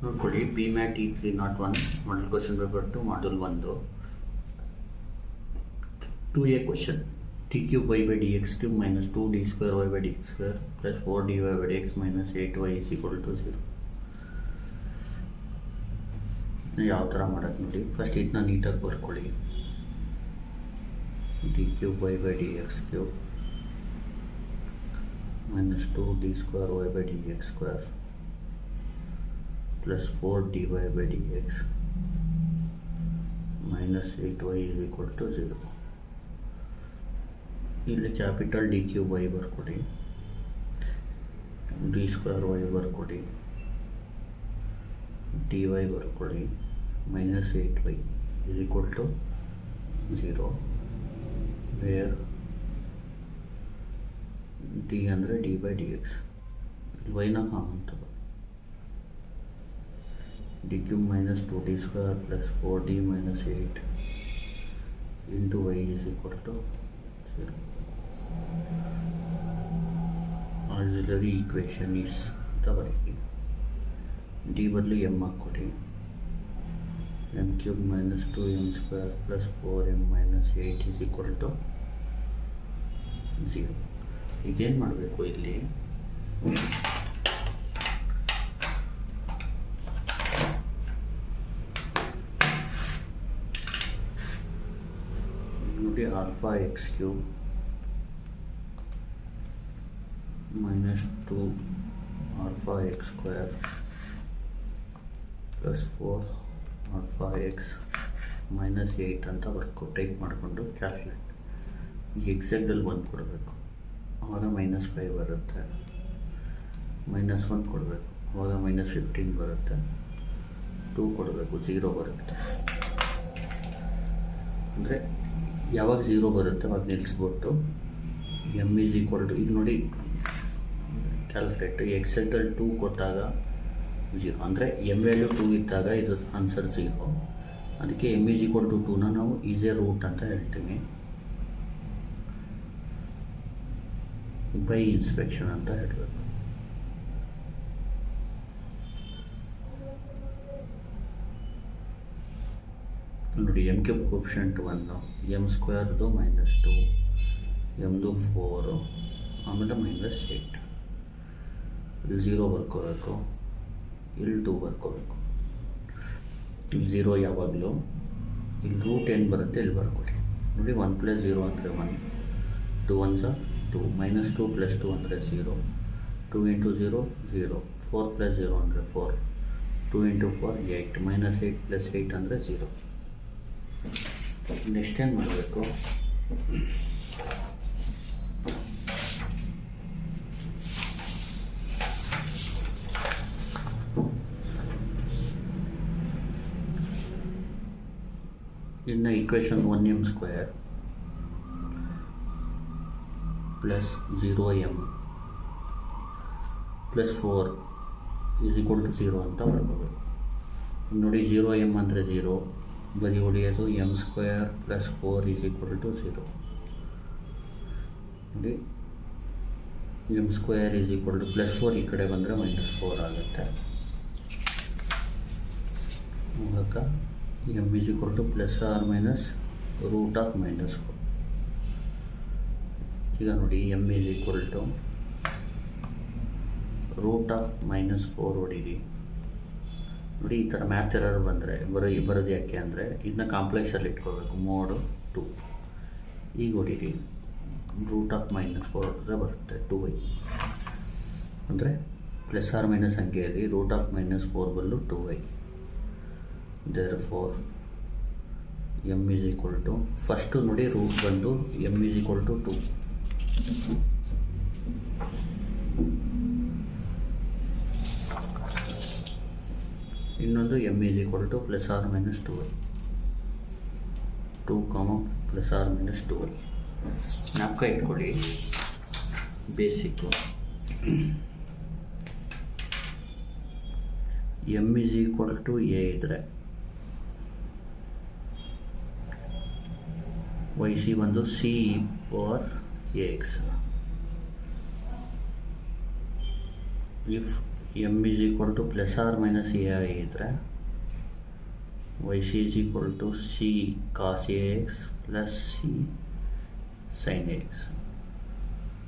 ನೋಡ್ಕೊಳ್ಳಿ, P mat E301 model question paper 2 module 1 2a question. T cube y by dx cube minus 2d square y by dx square plus 4dy by dx minus 8y is equal to 0. ಯಾವ ಥರ ಮಾಡೋದು ನೋಡಿ. First ಇದನ್ನ ನೀಟಾಗಿ ಬರ್ಕೊಳ್ಳಿ. T cube y by dx cube minus 2d square y by dx square plus 4dy by dx minus 8y is equal to 0. ಇಲ್ಲಿ capital D cube y ಬರ್ಕೊಡಿ, d square y ಬರ್ಕೊಡಿ, ಡಿ ವೈ ಬರ್ಕೊಡಿ, minus 8y is equal to 0, where d ಅಂದರೆ d by d x, ವೈನ common ತಗೋ. D cube minus 2d square plus 4d minus 8 into y is equal to 0. Auxiliary equation is ಅಂತ ಬರೀರಿ. ಡಿ ಬದಲು m ಹಾಕ್ಕೊಡಿ. M cube minus 2m square plus 4m minus 8 is equal to 0. ಈಗೇನು ಮಾಡಬೇಕು, ಇಲ್ಲಿ ನೋಡಿ, alpha X cube minus 2 alpha x square plus 4 alpha x minus 8 ಅಂತ ಟೈಪ್ ಮಾಡಿಕೊಂಡು ಕ್ಯಾಲ್ಕುಲೇಟ್. ಈಗ ಎಕ್ಸಾಕ್ಟಲ್ಲಿ 1 ಕೊಡಬೇಕು, ಆವಾಗ -5 ಬರುತ್ತೆ. -1 ಕೊಡಬೇಕು, ಆವಾಗ -15 ಬರುತ್ತೆ. 2 ಕೊಡಬೇಕು, 0 ಬರುತ್ತೆ. ಅಂದರೆ ಯಾವಾಗ 0 ಬರುತ್ತೆ ಅವಾಗ ನಿಲ್ಲಿಸ್ಬಿಟ್ಟು ಎಮ್ ಈಸ್ ಈಕ್ವಲ್ ಟು, ಈಗ ನೋಡಿ ಕ್ಯಾಲ್ಕುಲೇಟ್, ಎಕ್ಸೆಲ್ದಲ್ಲಿ 2 ಕೊಟ್ಟಾಗ 0, ಅಂದರೆ ಎಮ್ ವ್ಯಾಲ್ಯೂ 2 ಇದ್ದಾಗ ಇದು ಆನ್ಸರ್ 0. ಅದಕ್ಕೆ ಎಮ್ ಈಸ್ ಈಕ್ವಲ್ ಟು 2ನ ನಾವು ಈಸ್ ಎ ರೂಟ್ ಅಂತ ಹೇಳ್ತೀವಿ, ಬೈ ಇನ್ಸ್ಪೆಕ್ಷನ್ ಅಂತ ಹೇಳಬೇಕು. ನೋಡಿ, ಎಮ್ ಕ್ಯೂಬ್ ಕೋಫಿಷಿಯಂಟ್ 1, ಎಮ್ ಸ್ಕ್ವೇರ್ದು -2, ಎಮ್ದು 4, ಆಮೇಲೆ -8. ಇಲ್ಲಿ 0 ಬರ್ಕೋಬೇಕು, ಇಲ್ಲಿ 2 ಬರ್ಕೋಬೇಕು. ಇಲ್ಲಿ 0 ಯಾವಾಗಲೂ, ಇಲ್ಲಿ ರೂಟ್ ಏನು ಬರುತ್ತೆ ಇಲ್ಲಿ ಬರ್ಕೊಳ್ಳಿ. ನೋಡಿ, 1 + 0 ಅಂದರೆ 1, 2 1s 2, -2 + 2 ಅಂದರೆ 0, 2 × 0 0, 4 + 0 ಅಂದರೆ 4, 2 × 4 8, -8 + 8 ಅಂದರೆ 0. ನೆಕ್ಸ್ಟ್ ಏನು ಮಾಡಬೇಕು, ಇನ್ನು equation 1m square plus 0m plus 4 is equal to 0 ಅಂತ ಬರ್ಕೋಬೇಕು. ನೋಡಿ, 0m ಅಂದರೆ 0, ಬರೀ ಉಳಿಯೋದು m square plus 4 is equal to 0. ನೋಡಿ, m square is equal to plus 4 ಈ ಕಡೆ ಬಂದರೆ -4 ಆಗುತ್ತೆ. ಮೂಲಕ m is equal to plus or minus root of -4. ಈಗ ನೋಡಿ, m is equal to root of -4 ಹೊಡೀರಿ. ನೋಡಿ, ಈ ಥರ ಮ್ಯಾಥ್ ಎರರ್ ಬಂದರೆ ಬರೋದು ಯಾಕೆ ಅಂದರೆ ಇದನ್ನ ಕಾಂಪ್ಲೆಕ್ಸಲ್ಲಿ ಇಟ್ಕೋಬೇಕು, ಮೋಡ್ 2. ಈಗ ಹೊಡೀರಿ, ರೂಟ್ ಆಫ್ -4 ಬರುತ್ತೆ 2y, ಅಂದರೆ ಪ್ಲಸ್ ಆರ್ ಮೈನಸ್ ಸಂಖ್ಯೆಯಲ್ಲಿ ರೂಟ್ ಆಫ್ -4 ಬದಲು 2y. therefore m is equal to, first ನೋಡಿ ರೂಟ್ ಬಂದು m is equal to 2, ಇನ್ನೊಂದು m is equal to plus or minus 2y, 2, plus or minus 2y. ಜ್ಞಾಪಕ ಇಟ್ಕೊಳ್ಳಿ, basic. m is equal to a ಇದ್ದರೆ yc ಬಂದು c or ax. If m is equal to plus r minus a i ಇದ್ದರೆ y c is equal to c cos a x plus c sine a x.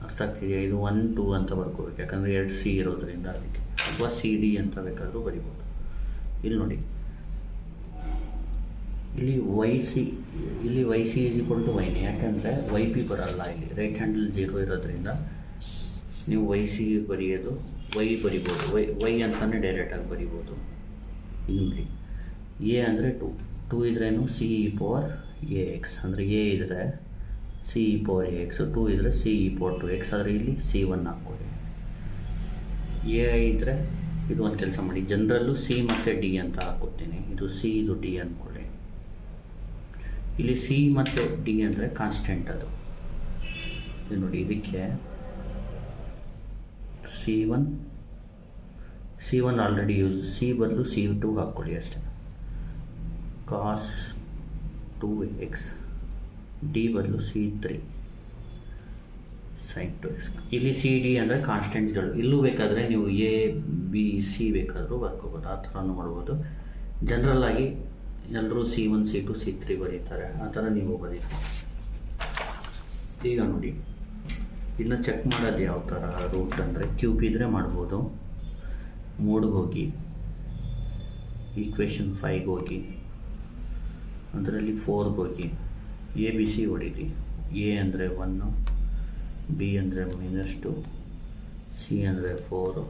ಅರ್ಥ ಆಗ್ತಿದೆಯಾ? ಇದು 1 2 ಅಂತ ಬರ್ಕೋಬೇಕು, ಯಾಕಂದರೆ 2 C ಇರೋದ್ರಿಂದ ಅದಕ್ಕೆ, ಅಥವಾ ಸಿ ಡಿ ಅಂತ ಬೇಕಾದರೂ ಬರಿಬೋದು. ಇಲ್ಲಿ ನೋಡಿ, ಇಲ್ಲಿ y c is equal to ವೈನೇ, ಯಾಕಂದರೆ ವೈ ಪಿ ಬರಲ್ಲ ಇಲ್ಲಿ, ರೈಟ್ ಹ್ಯಾಂಡಲ್ 0 ಇರೋದ್ರಿಂದ ನೀವು ವೈ ಸಿ ಬರೆಯೋದು ವೈ ಬರಿಬೋದು, ವೈ ಅಂತಲೇ ಡೈರೆಕ್ಟಾಗಿ ಬರಿಬೋದು. ಇಲ್ಲಿ ನೋಡಿ, ಎ ಅಂದರೆ 2 ಇದ್ರೇನು c e power a x, ಅಂದರೆ ಎ ಇದ್ದರೆ c e power a x, 2 ಇದ್ದರೆ ಸಿ ಇ ಪವರ್ 2x, ಆದರೆ ಇಲ್ಲಿ C1 ಹಾಕ್ಕೊಳ್ಳಿ. ಎ ಐ ಇದ್ದರೆ ಇದು ಒಂದು ಕೆಲಸ ಮಾಡಿ, ಜನರಲ್ಲು ಸಿ ಮತ್ತು ಡಿ ಅಂತ ಹಾಕೋತೀನಿ, ಇದು ಸಿ ಇದು ಡಿ ಅಂದ್ಕೊಳ್ಳಿ. ಇಲ್ಲಿ ಸಿ ಮತ್ತು ಡಿ ಅಂದರೆ ಕಾನ್ಸ್ಟೆಂಟ್, ಅದು ಇದು ನೋಡಿ, ಇದಕ್ಕೆ C1 ಆಲ್ರೆಡಿ ಯೂಸ್, ಸಿ ಬದಲು C2 ಹಾಕ್ಕೊಳ್ಳಿ ಅಷ್ಟೇ, ಕಾಸ್ 2x, ಡಿ ಬದಲು C3 ಸೈನ್ 2x. ಇಲ್ಲಿ ಸಿ ಡಿ ಅಂದರೆ ಕಾನ್ಸ್ಟೆಂಟ್ಗಳು, ಇಲ್ಲೂ ಬೇಕಾದರೆ ನೀವು ಎ ಬಿ ಸಿ ಬೇಕಾದರೂ ಬರ್ಕೋಬೋದು, ಆ ಥರನೂ ಮಾಡ್ಬೋದು. ಜನರಲ್ಲಾಗಿ ಎಲ್ಲರೂ C1 C2 C3 ಬರೀತಾರೆ, ಆ ಥರ ನೀವು ಬರೀತೀರಿ. ಈಗ ನೋಡಿ, ಇನ್ನು ಚೆಕ್ ಮಾಡೋದು ಯಾವ ಥರ ರೂಟ್ ಅಂದರೆ, ಕ್ಯೂಬ್ ಇದ್ದರೆ ಮಾಡ್ಬೋದು. ಮೋಡ್ಗೆ ಹೋಗಿ, ಈಕ್ವೇಷನ್ 5ಗೆ ಹೋಗಿ, ಅದರಲ್ಲಿ 4ಗೆ ಹೋಗಿ, ಎ ಬಿ ಸಿ ಹೊಡೀರಿ. ಎ ಅಂದರೆ 1, ಬಿ ಅಂದರೆ -2, ಸಿ ಅಂದರೆ 4,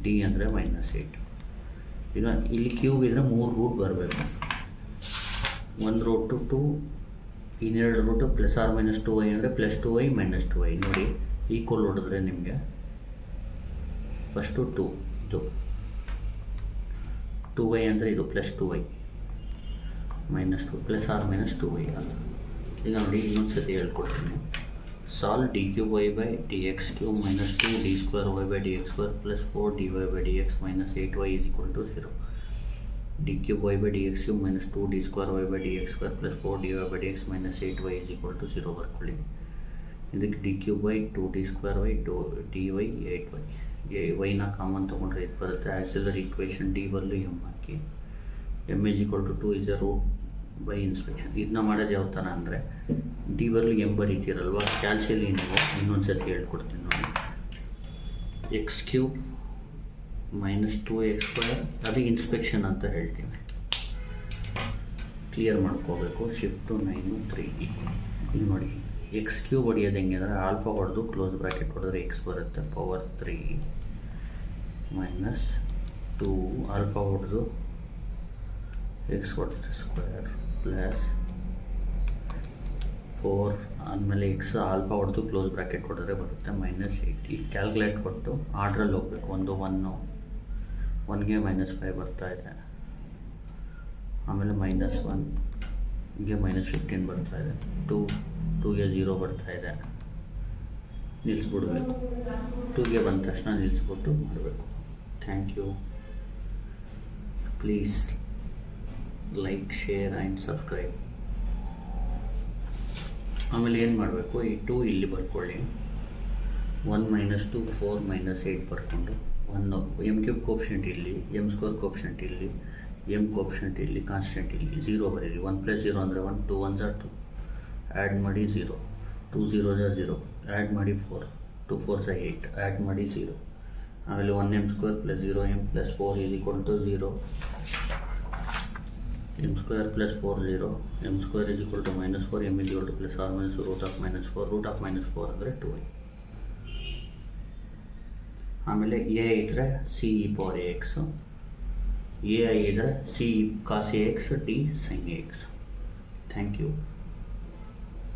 ಡಿ ಅಂದರೆ -8. ಈಗ ಇಲ್ಲಿ ಕ್ಯೂಬ್ ಇದ್ದರೆ 3 ರೂಟ್ ಬರಬೇಕು. 1 ರೂಟು 2, ಇನ್ನೆರಡು route plus r minus 2y ಅಂದರೆ +2y -2y. ನೋಡಿ, ಈಕ್ವಲ್ ಹೊಡೆದ್ರೆ ನಿಮಗೆ ಫಸ್ಟು 2, ಇದು 2y ಅಂದರೆ ಇದು +2y -2 plus r minus 2y ಅಂತ. ಈಗ ನೋಡಿ, ಇನ್ನೊಂದು ಸತಿ ಹೇಳ್ಕೊಡ್ತೀನಿ. Solve d3y/dx³ -2 d2y/dx² + 4 dy/dx -8y = 0. d3y/dx³ -2 d2y/dx² + 4 dy/dx -8y = 0 ಬರ್ಕೊಳ್ಳಿ. ಇದಕ್ಕೆ d3/2 d2y dy 8y, ವೈನ common ತೊಗೊಂಡ್ರೆ ಇದು ಬರುತ್ತೆ. ಆಕ್ಸಿಲರಿ ಈಕ್ವೇಷನ್ ಡಿ ಬದಲು ಎಮ್ ಹಾಕಿ, M is equal to 2 is a root by inspection. ಇದನ್ನ ಮಾಡೋದು ಯಾವ ಥರ ಅಂದರೆ, ಡಿ ಬದಲು ಎಮ್ ಬರೀತೀರಲ್ವ, ಕ್ಯಾಲ್ಸಿಯಲ್ಲಿ ನೀವು ಇನ್ನೊಂದು ಸತಿ ಹೇಳ್ಕೊಡ್ತೀನಿ ನೋಡಿ. x³ -2x², ಅದು ಇನ್ಸ್ಪೆಕ್ಷನ್ ಅಂತ ಹೇಳ್ತೀವಿ, ಕ್ಲಿಯರ್ ಮಾಡ್ಕೋಬೇಕು. ಶಿಫ್ಟು 9 3. ಈಗ ನೋಡಿ, x³ ಹೊಡೆಯೋದು ಹೆಂಗೆ ಅಂದರೆ, ಆಲ್ಫಾ ಹೊಡೆದು ಕ್ಲೋಸ್ ಬ್ರ್ಯಾಕೆಟ್ ಹೊಡೆದ್ರೆ x ಬರುತ್ತೆ, ಪವರ್ 3 -2 ಆಲ್ಫಾ ಹೊಡೆದು x ಹೊಡೆದ್ರೆ ಸ್ಕ್ವೇರ್ ಪ್ಲಸ್ 4 ಆದಮೇಲೆ x ಆಲ್ಫಾ ಹೊಡೆದು ಕ್ಲೋಸ್ ಬ್ರ್ಯಾಕೆಟ್ ಹೊಡೆದ್ರೆ ಬರುತ್ತೆ -8. ಈಗ ಕ್ಯಾಲ್ಕುಲೇಟ್ ಕೊಟ್ಟು ಆರ್ಡ್ರಲ್ಲಿ ಹೋಗ್ಬೇಕು. 1ಗೆ -5 ಬರ್ತಾ ಇದೆ, ಆಮೇಲೆ -1 ಹೀಗೆ -15 ಬರ್ತಾ ಇದೆ, 2ಗೆ 0 ಬರ್ತಾ ಇದೆ, ನಿಲ್ಲಿಸ್ಬಿಡ್ಬೇಕು. 2ಗೆ ಬಂದ ತಕ್ಷಣ ನಿಲ್ಲಿಸ್ಬಿಟ್ಟು ಮಾಡಬೇಕು. Thank you. Please like, share and subscribe. ಆಮೇಲೆ ಏನು ಮಾಡಬೇಕು, ಈ 2 ಇಲ್ಲಿ ಬರ್ಕೊಳ್ಳಿ, 1 -2 4 -8 ಬರ್ಕೊಂಡು, 1 m³ ಕೋಪ್ಷೆಂಟ್ ಇಲ್ಲಿ, m² ಕೋಪ್ಷೆಂಟ್ ಇಲ್ಲಿ, m ಕೋಪ್ಷೆಂಟ್ ಇಲ್ಲಿ, ಕಾನ್ಸ್ಟೆಂಟ್ ಇಲ್ಲಿ, 0 ಬರೀರಿ. 1 + 0 ಅಂದರೆ 1, 2 1s are 2, ಆ್ಯಡ್ ಮಾಡಿ 0, 2 0s are 0, ಆ್ಯಡ್ ಮಾಡಿ 4, 2 4s are 8, ಆ್ಯಡ್ ಮಾಡಿ 0. ಆಮೇಲೆ 1m² + 0m + 4 = 0, m² + 4 0, m² = -4, m = +or -√(-4), √(-4) ಅಂದರೆ 2y. ಆಮೇಲೆ ಎ ಇದ್ದರೆ c e power a x, a i ಇದ್ದರೆ c cos a x d sine a x. Thank you.